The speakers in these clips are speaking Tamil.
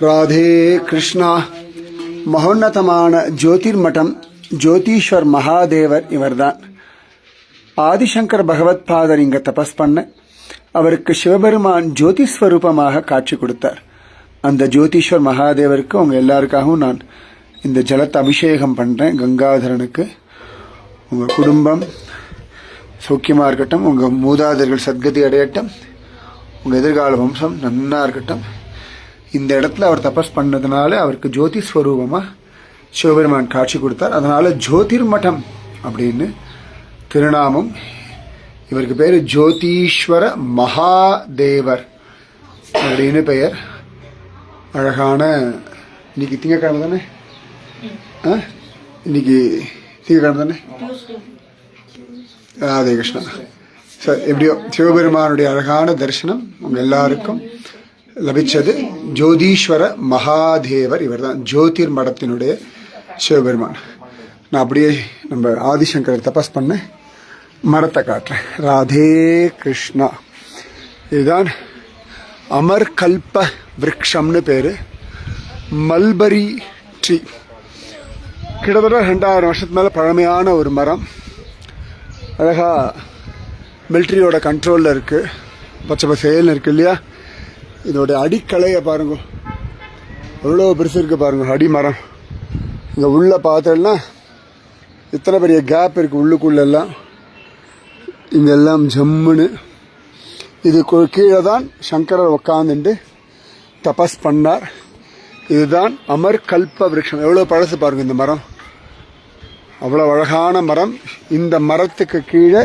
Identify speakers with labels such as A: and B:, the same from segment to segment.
A: ராதே கிருஷ்ணா. மகோன்னதமான ஜோதிர்மட்டம் ஜோதீஸ்வர் மகாதேவர் இவர்தான். ஆதிசங்கர் பகவத் பாதர் இங்க தபஸ் பண்ண அவருக்கு சிவபெருமான் ஜோதிஸ்வரூபமாக காட்சி கொடுத்தார். அந்த ஜோதீஸ்வர் மகாதேவருக்கு உங்க எல்லாருக்காகவும் நான் இந்த ஜலத்தை அபிஷேகம் பண்றேன். கங்காதரனுக்கு உங்க குடும்பம் சௌக்கியமா இருக்கட்டும், உங்க மூதாதையர்கள் சத்கதி அடையட்டும், உங்க எதிர்கால வம்சம் நன்னா இருக்கட்டும். இந்த இடத்துல அவர் தபஸ் பண்ணதுனால அவருக்கு ஜோதி ஸ்வரூபமா சிவபெருமான் காட்சி கொடுத்தார். அதனால ஜோதிர்மட்டம் அப்படின்னு திருநாமம். இவருக்கு பேரு ஜோதீஸ்வர மகாதேவர் அப்படின்னு பெயர். அழகான இன்னைக்கு திங்கக்கிழமை தானே? இன்னைக்கு திங்கக்கிழமை தானே? ராதே கிருஷ்ணா. சார் எப்படியோ சிவபெருமானுடைய அழகான தரிசனம் உங்க எல்லாருக்கும் லபிச்சது. ஜோதீஸ்வர மகாதேவர் இவர் தான் ஜோதிர் மடத்தினுடைய சிவபெருமான். நான் அப்படியே நம்ம ஆதிசங்கர் தபஸ் பண்ண மரத்தை காட்டுறேன். ராதே கிருஷ்ணா. இதுதான் அமர்கல்ப விருக்ஷம்னு பேரு. Mulberry tree. கிட்டத்தட்ட 2000 வருஷத்துக்கு மேல பழமையான ஒரு மரம். அழகா மிலிட்ரியோட கண்ட்ரோல்ல இருக்கு. பச்சை பசேல்னு இருக்கு இல்லையா? இதோட அடிக்கலையை பாருங்க, எவ்வளோ பெருசு இருக்கு பாருங்க அடிமரம். இங்க உள்ள பார்த்தோம்னா இத்தனை பெரிய கேப் இருக்கு உள்ளுக்குள்ள எல்லாம். இங்கெல்லாம் ஜம்முன்னு. இது கீழே தான் சங்கரர் உட்காந்துட்டு தபஸ் பண்ணார். இதுதான் அமர்கல்ப விருட்சம். எவ்வளோ பழசு பாருங்க இந்த மரம். அவ்வளோ அழகான மரம். இந்த மரத்துக்கு கீழே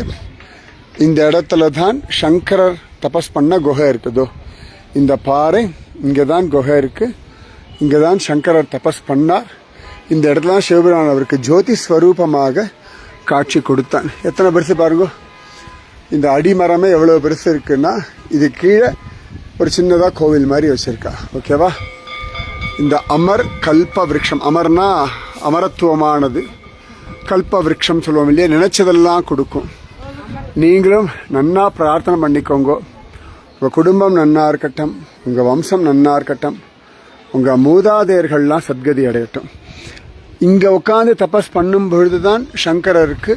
A: இந்த இடத்துல தான் சங்கரர் தபஸ் பண்ண குகை இருக்குதோ. இந்த பாறை இங்கே தான் குகை இருக்கு. இங்கே தான் சங்கரர் தபஸ் பண்ணார். இந்த இடத்துல தான் சிவபெருமான் அவருக்கு ஜோதி ஸ்வரூபமாக காட்சி கொடுத்தான். எத்தனை பெருசு பாருங்க. இந்த அடிமரமே எவ்வளோ பெருசு இருக்குன்னா இது கீழே ஒரு சின்னதாக கோவில் மாதிரி வச்சிருக்கா. ஓகேவா? இந்த அமர் கல்ப விருட்சம். அமர்னா அமரத்துவமானது. கல்ப விருட்சம் சொல்லுவோம் இல்லையா? நினைச்சதெல்லாம் கொடுக்கும். நீங்களும் நன்னா பிரார்த்தனை பண்ணிக்கோங்க. உங்கள் குடும்பம் நன்னா இருக்கட்டும், உங்கள் வம்சம் நன்னா இருக்கட்டும், உங்கள் மூதாதையர்கள்லாம் சத்கதி அடையட்டும். இங்கே உட்காந்து தபஸ் பண்ணும் பொழுதுதான் சங்கரருக்கு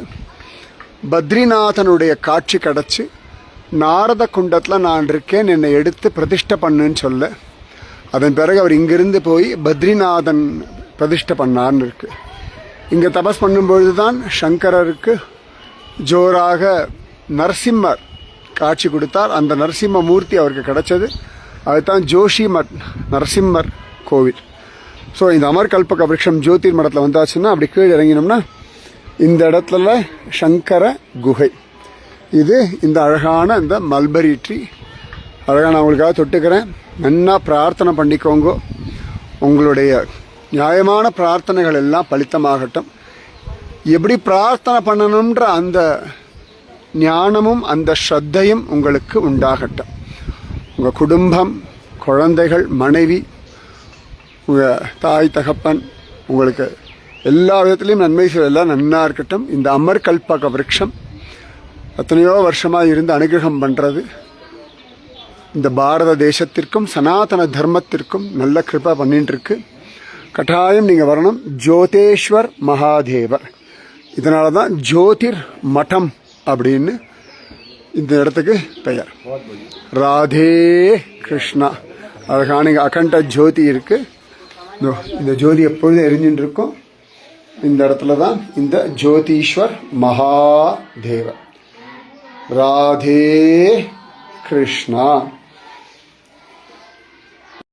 A: பத்ரிநாதனுடைய காட்சி கிடச்சி நாரத குண்டத்தில் நான் இருக்கேன், என்னை எடுத்து பிரதிஷ்டை பண்ணுன்னு சொல்ல. அதன் பிறகு அவர் இங்கிருந்து போய் பத்ரிநாதன் பிரதிஷ்டை பண்ணார்னு இருக்கு. இங்கே தபஸ் பண்ணும் பொழுதுதான் சங்கரருக்கு ஜோராக நரசிம்மர் காட்சி கொடுத்தார். அந்த நரசிம்ம மூர்த்தி அவருக்கு கிடைச்சது. அதுதான் ஜோஷி மட் நரசிம்மர் கோவில். ஸோ இந்த அமர்கல்பக விருட்சம் ஜோதிர் மடத்தில் வந்தாச்சுன்னா அப்படி கீழே இறங்கினோம்னா இந்த இடத்துல சங்கர குகை. இது இந்த அழகான இந்த மல்பரி ட்ரீ. அழகாக நான் உங்களுக்காக தொட்டுக்கிறேன். நன்னா பிரார்த்தனை பண்ணிக்கோங்க. உங்களுடைய நியாயமான பிரார்த்தனைகள் எல்லாம் பலித்தமாகட்டும். எப்படி பிரார்த்தனை பண்ணணுன்ற அந்த ஞானமும் அந்த ஸ்ரத்தையும் உங்களுக்கு உண்டாகட்டும். உங்கள் குடும்பம், குழந்தைகள், மனைவி, உங்கள் தாய் தகப்பன், உங்களுக்கு எல்லா விதத்திலையும் நன்மை எல்லாம் நன்னா இருக்கட்டும். இந்த அமர்கல்பக விருட்சம் எத்தனையோ வருஷமாக இருந்து அனுகிரகம் பண்ணுறது. இந்த பாரத தேசத்திற்கும் சனாதன தர்மத்திற்கும் நல்ல கிருபா பண்ணிட்டு இருக்கு. கட்டாயம் நீங்கள் வரணும். ஜோதேஸ்வர் மகாதேவர். இதனால தான் ஜோதிர் மட்டம் அப்படின்னு இந்த இடத்துக்கு பெயர். ராதே கிருஷ்ணா. அழகான அகண்ட ஜோதி இருக்கு. இந்த ஜோதி எப்பொழுதும் எரிஞ்சுட்டு இருக்கும். இந்த இடத்துல தான் இந்த ஜோதீஸ்வர் மகாதேவர். ராதே கிருஷ்ணா.